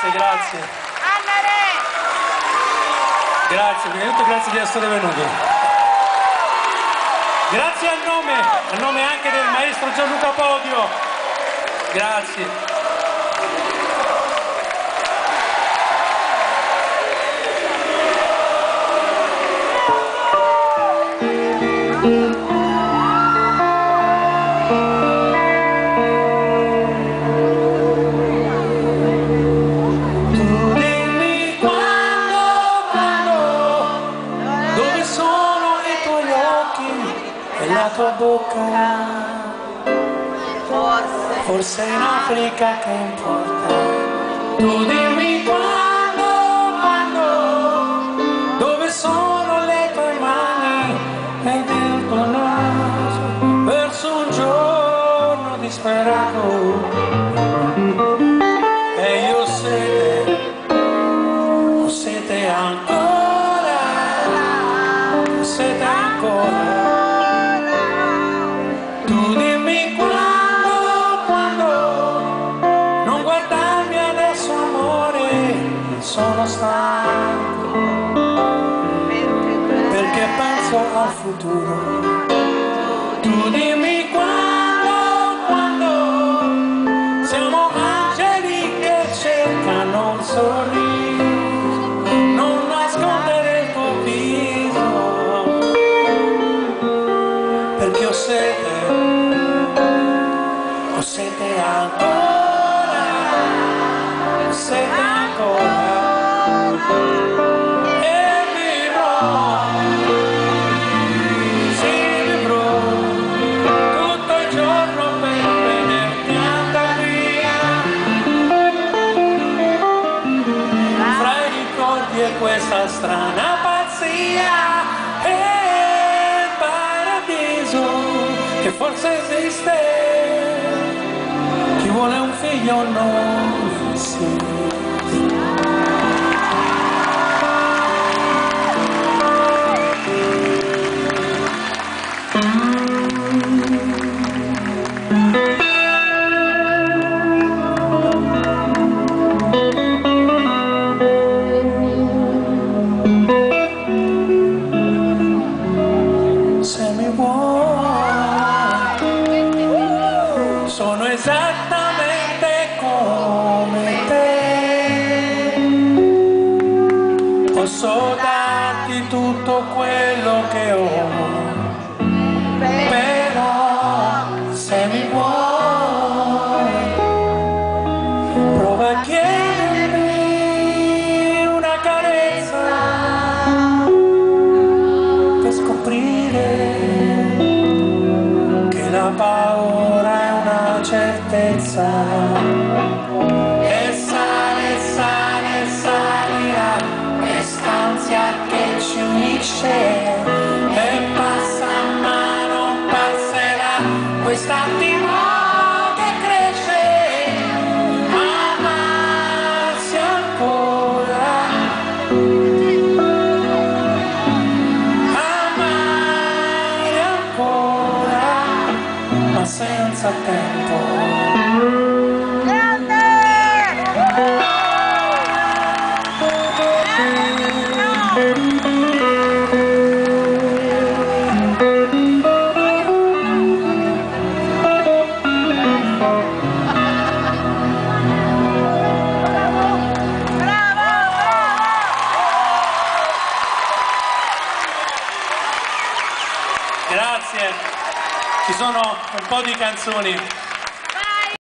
Grazie, grazie. Grazie, prima di tutto grazie di essere venuti. Grazie a nome anche del maestro Gianluca Podio. Grazie. La tua bocca, forse in Africa che importa. Tu dimmi quando, dove sono le tue mani ed il tuo naso verso un giorno disperato. E io ho sete ancora, ho sete ancora. Tu dimmi quando, non guardarmi adesso amore, sono stanco, perché penso al futuro. Tu dimmi quando, siamo angeli che cercano un sorriso, non nascondere il tuo viso, perché ho sete ancora, e vivrò tutto il giorno per vederti andare via, fra i ricordi e questa strana pazzia, e il paradiso che forse esiste. Chi vuole un figlio non si se mi vuoi, sono esattamente come te, posso darti tutto quello che ho, però se mi vuoi, prova a chiedermi una carezza per scoprire che la paura è una certezza, e salirà quest'ansia che ci unisce, e passa ma non passerà quest'attimo che cresce, amarsi ancora, amare ancora, ma senza tempo. Grazie. Ci sono un po' di canzoni